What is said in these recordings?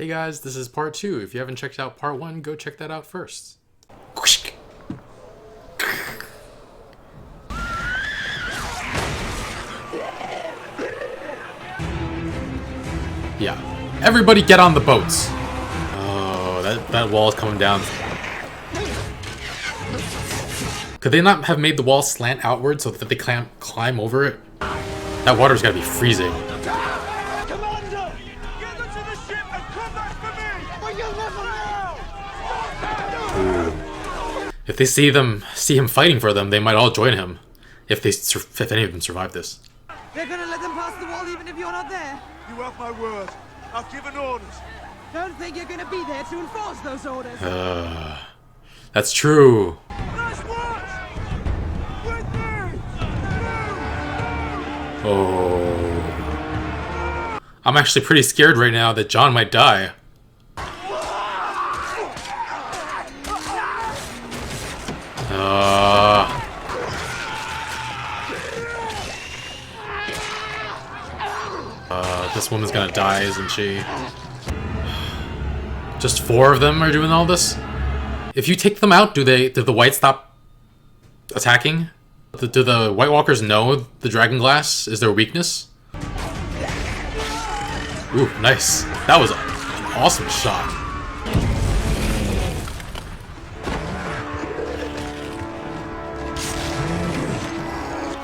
Hey guys, this is part 2. If you haven't checked out part 1, go check that out first. Yeah. Everybody get on the boats! Oh, that wall is coming down. Could they not have made the wall slant outward so that they climb over it? That water's gotta be freezing. Commander! Get them to the ship and come back for me! But you'll never know! If they see him fighting for them, they might all join him. If any of them survive this. They're gonna let them pass the wall even if you're not there. You have my word. I've given orders. Don't think you're gonna be there to enforce those orders. That's true. Nice watch! With me! Oh. I'm actually pretty scared right now that Jon might die. This woman's gonna die, isn't she? Just 4 of them are doing all this? If you take them out, do the whites stop attacking? Do the White Walkers know the dragon glass is their weakness? Ooh, nice. That was an awesome shot.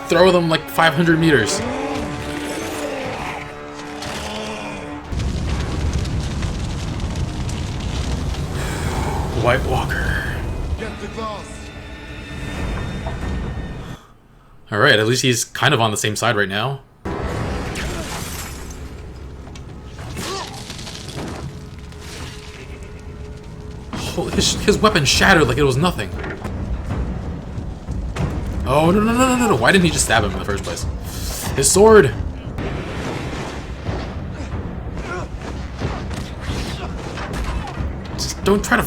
Throw them like 500 meters. White Walker. Get the glass. Alright, at least he's kind of on the same side right now. Oh, his weapon shattered like it was nothing. Oh, no. Why didn't he just stab him in the first place? His sword! Just don't try to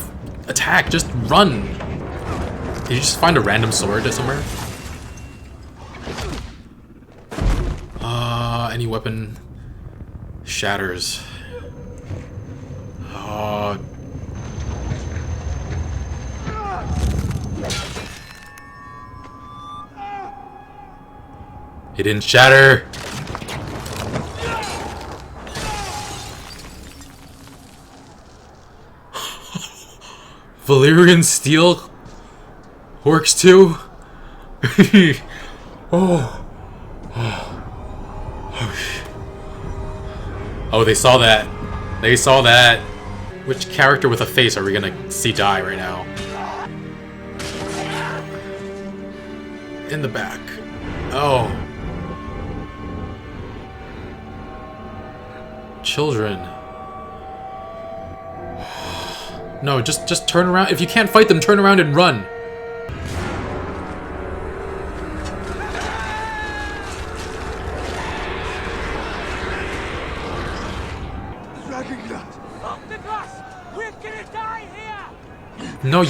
attack, just run. Did you just find a random sword somewhere? Any weapon shatters. It didn't shatter. Valyrian steel works too. Oh, they saw that. They saw that. Which character with a face are we gonna see die right now? In the back. Oh. Children. No, just turn around. If you can't fight them, turn around and run. Dragon glass. Off the glass! We're gonna die here! No.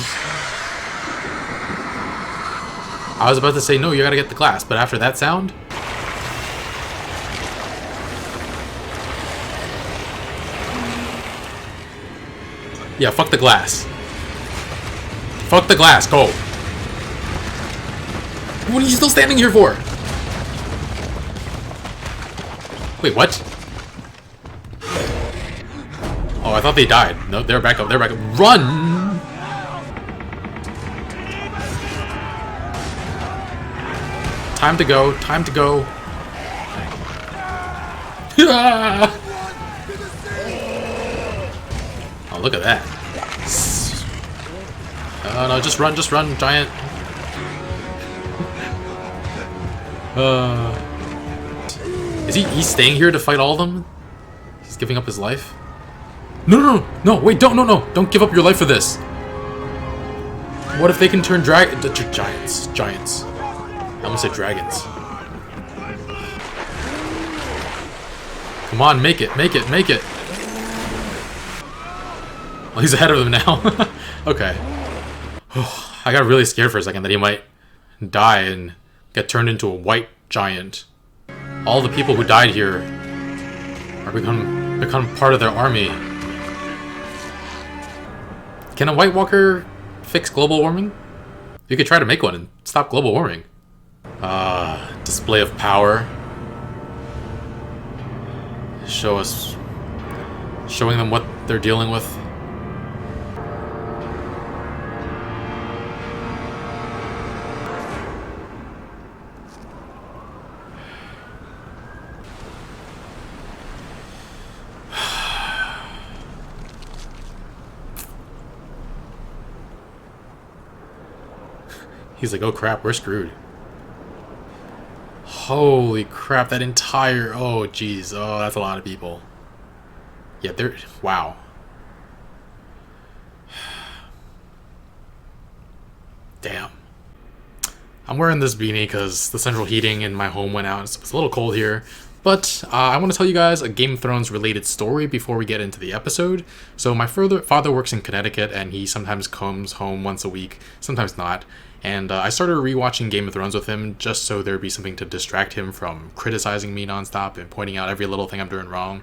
I was about to say, no, you gotta get the glass, but after that sound? Yeah, fuck the glass. Fuck the glass, go. What are you still standing here for? Wait, what? Oh, I thought they died. No, they're back up, they're back up. Run! Time to go, time to go. Oh, look at that. Oh no, just run, giant. Is he staying here to fight all of them? He's giving up his life? No, wait, don't give up your life for this. What if they can turn giants. I almost said dragons. Come on, make it. Well, he's ahead of them now. Okay. I got really scared for a second that he might die and get turned into a white giant. All the people who died here are become part of their army. Can a White Walker fix global warming? You could try to make one and stop global warming. Display of power. Showing them what they're dealing with. He's like, oh crap, we're screwed. Holy crap, that entire... Oh, jeez. Oh, that's a lot of people. Yeah, they're... Wow. Damn. I'm wearing this beanie because the central heating in my home went out. So it's a little cold here. But I want to tell you guys a Game of Thrones related story before we get into the episode. So my father works in Connecticut and he sometimes comes home once a week, sometimes not. And I started rewatching Game of Thrones with him just so there'd be something to distract him from criticizing me nonstop and pointing out every little thing I'm doing wrong.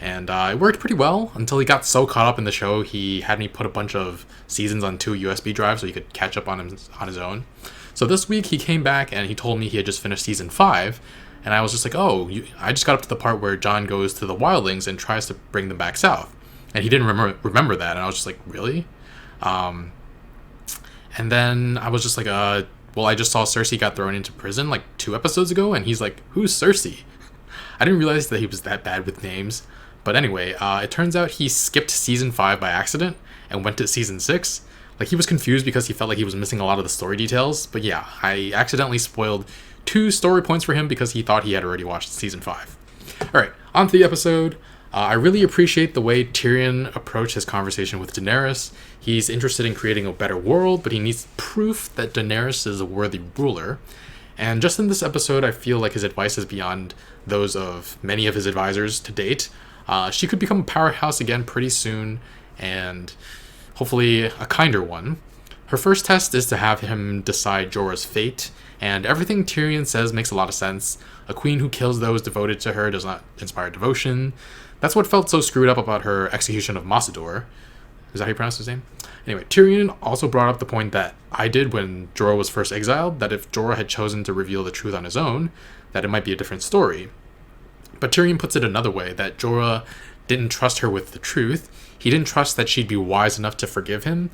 And it worked pretty well until he got so caught up in the show he had me put a bunch of seasons on 2 USB drives so he could catch up on his own. So this week he came back and he told me he had just finished season 5. And I was just like, oh, I just got up to the part where Jon goes to the wildlings and tries to bring them back south. And he didn't remember that. And I was just like, really? And then I was just like, well, I just saw Cersei got thrown into prison like 2 episodes ago. And he's like, who's Cersei? I didn't realize that he was that bad with names. But anyway, it turns out he skipped season 5 by accident and went to season 6. Like, he was confused because he felt like he was missing a lot of the story details. But yeah, I accidentally spoiled 2 story points for him because he thought he had already watched season 5. Alright, on to the episode. I really appreciate the way Tyrion approached his conversation with Daenerys. He's interested in creating a better world, but he needs proof that Daenerys is a worthy ruler. And just in this episode, I feel like his advice is beyond those of many of his advisors to date. She could become a powerhouse again pretty soon, and hopefully a kinder one. Her first test is to have him decide Jorah's fate, and everything Tyrion says makes a lot of sense. A queen who kills those devoted to her does not inspire devotion. That's what felt so screwed up about her execution of Massador. Is that how you pronounce his name? Anyway, Tyrion also brought up the point that I did when Jorah was first exiled, that if Jorah had chosen to reveal the truth on his own, that it might be a different story. But Tyrion puts it another way, that Jorah didn't trust her with the truth. He didn't trust that she'd be wise enough to forgive him.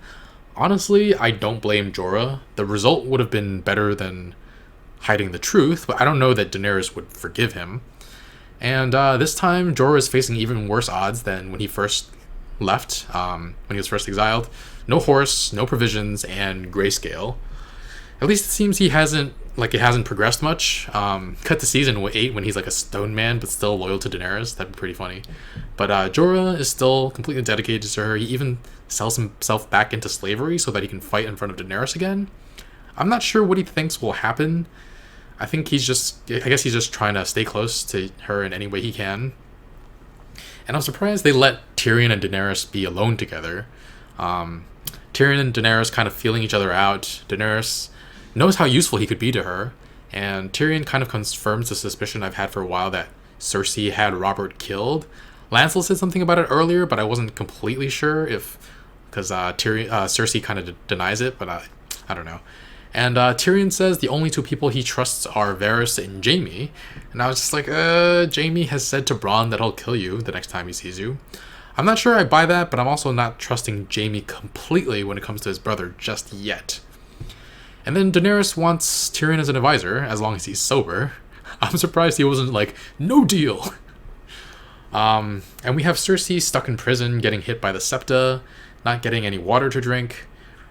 Honestly, I don't blame Jorah. The result would have been better than hiding the truth, but I don't know that Daenerys would forgive him. And this time, Jorah is facing even worse odds than when he first left, when he was first exiled. No horse, no provisions, and grayscale. At least it seems it hasn't progressed much. Cut to season 8 when he's like a stone man, but still loyal to Daenerys. That'd be pretty funny. But Jorah is still completely dedicated to her. He even sells himself back into slavery so that he can fight in front of Daenerys again. I'm not sure what he thinks will happen. I guess he's just trying to stay close to her in any way he can. And I'm surprised they let Tyrion and Daenerys be alone together. Tyrion and Daenerys kind of feeling each other out. Daenerys knows how useful he could be to her. And Tyrion kind of confirms the suspicion I've had for a while that Cersei had Robert killed. Lancel said something about it earlier, but I wasn't completely sure because Cersei kind of denies it, but I don't know. And Tyrion says the only 2 people he trusts are Varys and Jaime. And I was just like, Jaime has said to Bronn that he'll kill you the next time he sees you. I'm not sure I buy that, but I'm also not trusting Jaime completely when it comes to his brother just yet. And then Daenerys wants Tyrion as an advisor, as long as he's sober. I'm surprised he wasn't like, no deal. And we have Cersei stuck in prison, getting hit by the septa, not getting any water to drink.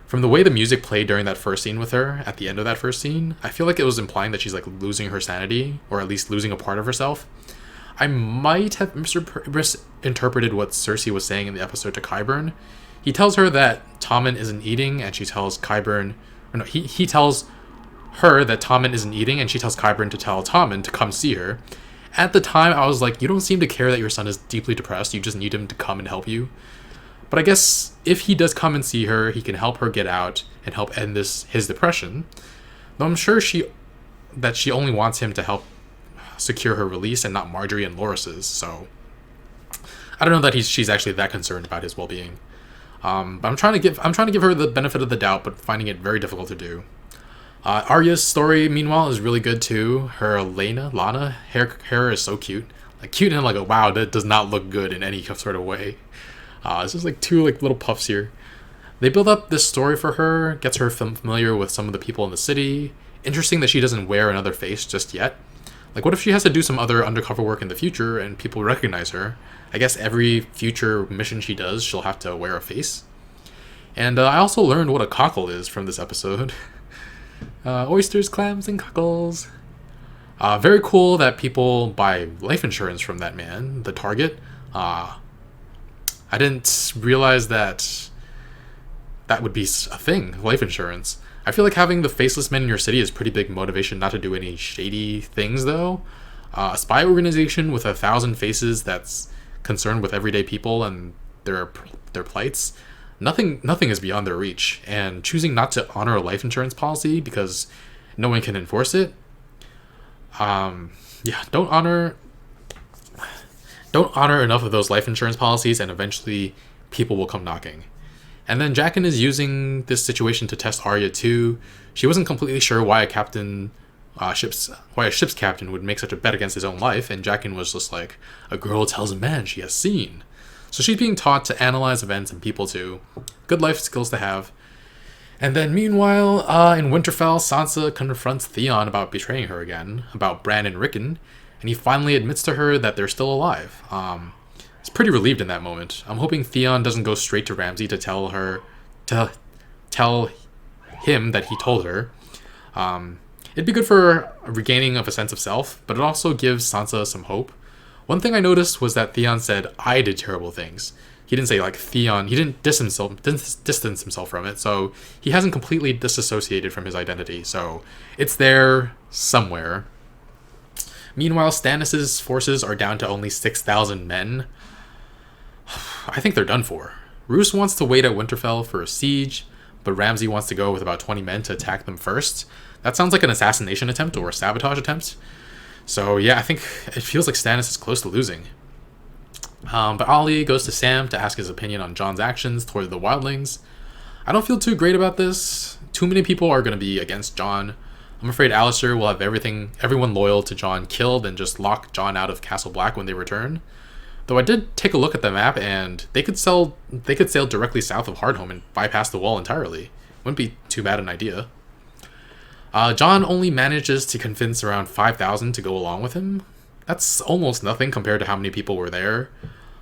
From the way the music played during that first scene with her, at the end of that first scene, I feel like it was implying that she's like losing her sanity, or at least losing a part of herself. I might have misinterpreted what Cersei was saying in the episode to Qyburn. He tells her that Tommen isn't eating, and she tells Qyburn... Or no, he tells her that Tommen isn't eating, and she tells Qyburn to tell Tommen to come see her. At the time, I was like, you don't seem to care that your son is deeply depressed, you just need him to come and help you. But I guess if he does come and see her, he can help her get out and help end his depression. Though I'm sure she only wants him to help secure her release and not Marjorie and Loras's, so I don't know that she's actually that concerned about his well-being. But I'm trying to give her the benefit of the doubt, but finding it very difficult to do. Arya's story, meanwhile, is really good too. Her Lana hair is so cute, like cute in like a wow that does not look good in any sort of way. It's just like two like little puffs here. They build up this story for her, gets her familiar with some of the people in the city. Interesting that she doesn't wear another face just yet. Like, what if she has to do some other undercover work in the future and people recognize her? I guess every future mission she does, she'll have to wear a face. And I also learned what a cockle is from this episode. Oysters, clams, and cockles. Very cool that people buy life insurance from that man, the target. I didn't realize that would be a thing, life insurance. I feel like having the faceless men in your city is pretty big motivation not to do any shady things, though. A spy organization with 1,000 faces that's concerned with everyday people and their plights. Nothing is beyond their reach, and choosing not to honor a life insurance policy because no one can enforce it. Don't honor enough of those life insurance policies, and eventually people will come knocking. And then Jaqen is using this situation to test Arya too. She wasn't completely sure why a ship's captain would make such a bet against his own life, and Jaqen was just like, a girl tells a man she has seen. So she's being taught to analyze events and people too. Good life skills to have. And then meanwhile, in Winterfell, Sansa confronts Theon about betraying her again, about Bran and Rickon, and he finally admits to her that they're still alive. He's pretty relieved in that moment. I'm hoping Theon doesn't go straight to Ramsay to tell him that he told her. It'd be good for a regaining of a sense of self, but it also gives Sansa some hope. One thing I noticed was that Theon said, I did terrible things. He didn't say, like, Theon, he didn't distance himself from it, so he hasn't completely disassociated from his identity, so it's there somewhere. Meanwhile, Stannis' forces are down to only 6,000 men. I think they're done for. Roose wants to wait at Winterfell for a siege, but Ramsay wants to go with about 20 men to attack them first. That sounds like an assassination attempt or a sabotage attempt. So yeah, I think it feels like Stannis is close to losing. But Ollie goes to Sam to ask his opinion on Jon's actions toward the wildlings. I don't feel too great about this. Too many people are going to be against Jon. I'm afraid Alistair will have everyone loyal to Jon killed and just lock Jon out of Castle Black when they return. Though I did take a look at the map, and they could sail directly south of Hardhome and bypass the wall entirely. Wouldn't be too bad an idea. Jon only manages to convince around 5,000 to go along with him. That's almost nothing compared to how many people were there.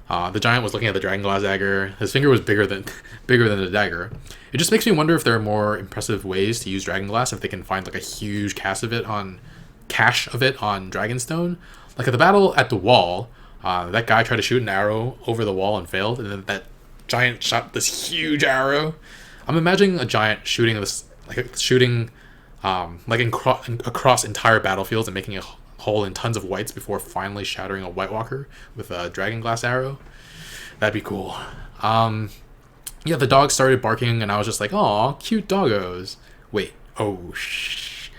The giant was looking at the dragonglass dagger. His finger was bigger than the dagger. It just makes me wonder if there are more impressive ways to use dragonglass, if they can find like a huge cache of it on Dragonstone. Like at the battle at the wall, that guy tried to shoot an arrow over the wall and failed, and then that giant shot this huge arrow. I'm imagining a giant shooting across entire battlefields and making a hole in tons of whites before finally shattering a White Walker with a dragonglass arrow. That'd be cool. Yeah, the dog started barking, and I was just like, "Aw, cute doggos." Wait, oh shh!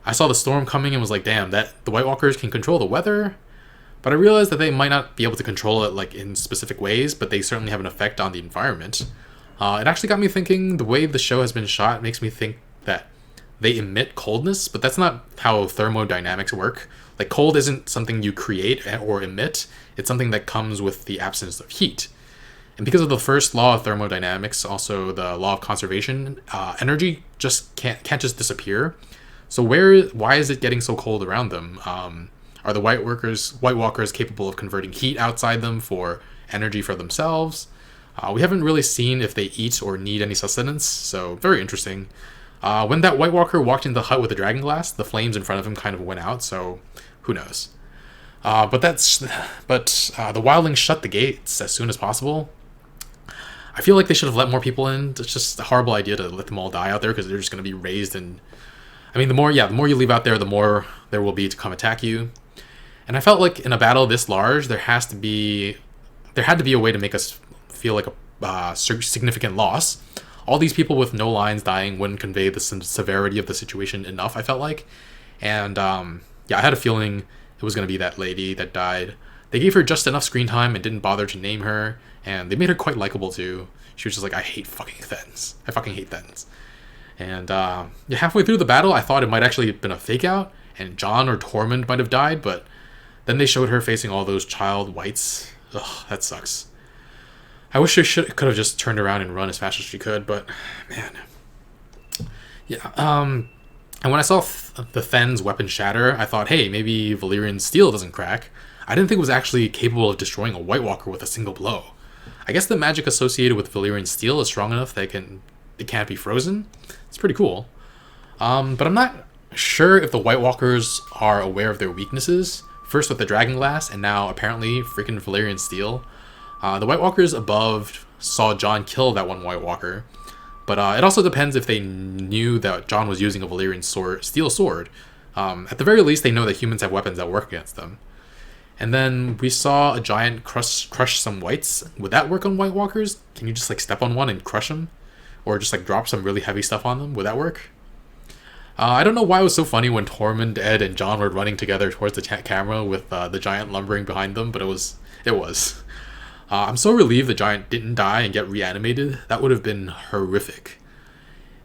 I saw the storm coming and was like, "Damn, that the White Walkers can control the weather." But I realized that they might not be able to control it like in specific ways, but they certainly have an effect on the environment. It actually got me thinking. The way the show has been shot makes me think that they emit coldness, but that's not how thermodynamics work. Like, cold isn't something you create or emit, it's something that comes with the absence of heat. And because of the first law of thermodynamics, also the law of conservation, energy just can't just disappear. So why is it getting so cold around them? Are the White Walkers capable of converting heat outside them for energy for themselves? We haven't really seen if they eat or need any sustenance, so very interesting. When that White Walker walked into the hut with the dragonglass, the flames in front of him kind of went out, so who knows. But the wildlings shut the gates as soon as possible. I feel like they should have let more people in. It's just a horrible idea to let them all die out there because they're just going to be raised. And I mean, the more you leave out there, the more there will be to come attack you. And I felt like in a battle this large, there had to be a way to make us feel like a significant loss. All these people with no lines dying wouldn't convey the severity of the situation enough, I felt like. And I had a feeling it was going to be that lady that died. They gave her just enough screen time and didn't bother to name her, and they made her quite likable too. She was just like, I hate fucking Thetans. I fucking hate Thetans. And yeah, halfway through the battle, I thought it might actually have been a fake out, and Jon or Tormund might have died, but then they showed her facing all those child whites. Ugh, that sucks. I wish she could have just turned around and run as fast as she could, but man. Yeah, and when I saw the Then's weapon shatter, I thought, hey, maybe Valyrian's steel doesn't crack. I didn't think it was actually capable of destroying a White Walker with a single blow. I guess the magic associated with Valyrian steel is strong enough that it can't be frozen. It's pretty cool. But I'm not sure if the White Walkers are aware of their weaknesses. First with the Dragon Glass, and now apparently freaking Valyrian steel. The White Walkers above saw Jon kill that one White Walker. But it also depends if they knew that Jon was using a Valyrian steel sword. At the very least, they know that humans have weapons that work against them. And then we saw a giant crush some whites. Would that work on White Walkers? Can you just like step on one and crush them? Or just like drop some really heavy stuff on them? Would that work? I don't know why it was so funny when Tormund, Ed, and Jon were running together towards the camera with the giant lumbering behind them, but it was. I'm so relieved the giant didn't die and get reanimated. That would have been horrific.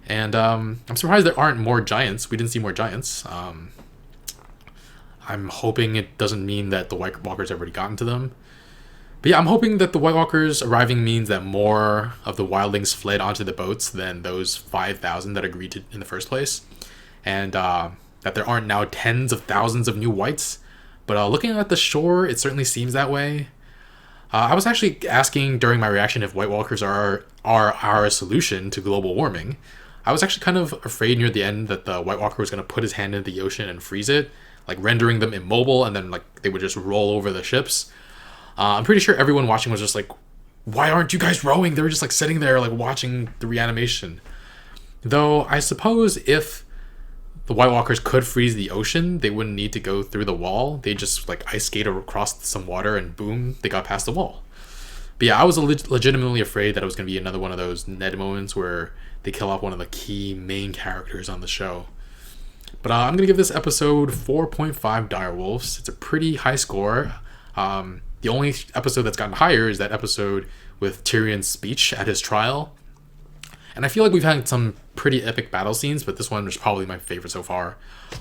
And I'm surprised there aren't more giants. We didn't see more giants. I'm hoping it doesn't mean that the White Walkers have already gotten to them. But yeah, I'm hoping that the White Walkers arriving means that more of the wildlings fled onto the boats than those 5,000 that agreed to in the first place. And that there aren't now tens of thousands of new whites. But looking at the shore, it certainly seems that way. I was actually asking during my reaction if White Walkers are our solution to global warming. I was actually kind of afraid near the end that the White Walker was going to put his hand into the ocean and freeze it, like rendering them immobile, and then like they would just roll over the ships. I'm pretty sure everyone watching was just like, why aren't you guys rowing? They were just like sitting there like watching the reanimation. Though I suppose if the White Walkers could freeze the ocean, they wouldn't need to go through the wall. They just like ice skate across some water and boom, they got past the wall. But yeah, I was legitimately afraid that it was going to be another one of those Ned moments where they kill off one of the key main characters on the show. But I'm going to give this episode 4.5 direwolves. It's a pretty high score. The only episode that's gotten higher is that episode with Tyrion's speech at his trial. And I feel like we've had some pretty epic battle scenes, but this one is probably my favorite so far.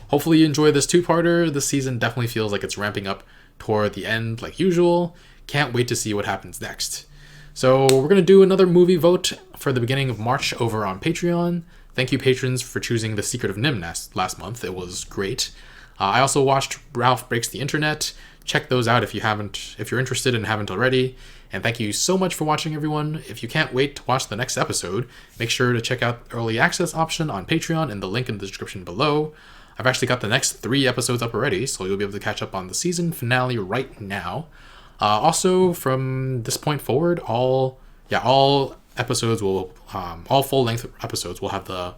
Hopefully you enjoy this two-parter. This season definitely feels like it's ramping up toward the end like usual. Can't wait to see what happens next. So we're going to do another movie vote for the beginning of March over on Patreon. Thank you, patrons, for choosing The Secret of Nim last month. It was great. I also watched Ralph Breaks the Internet. Check those out if you're interested and haven't already. And thank you so much for watching, everyone. If you can't wait to watch the next episode, make sure to check out the early access option on Patreon and the link in the description below. I've actually got the next 3 episodes up already, so you'll be able to catch up on the season finale right now. Also, from this point forward, all episodes will, all full-length episodes will have the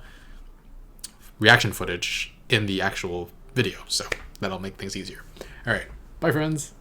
reaction footage in the actual video, so that'll make things easier. All right, bye, friends.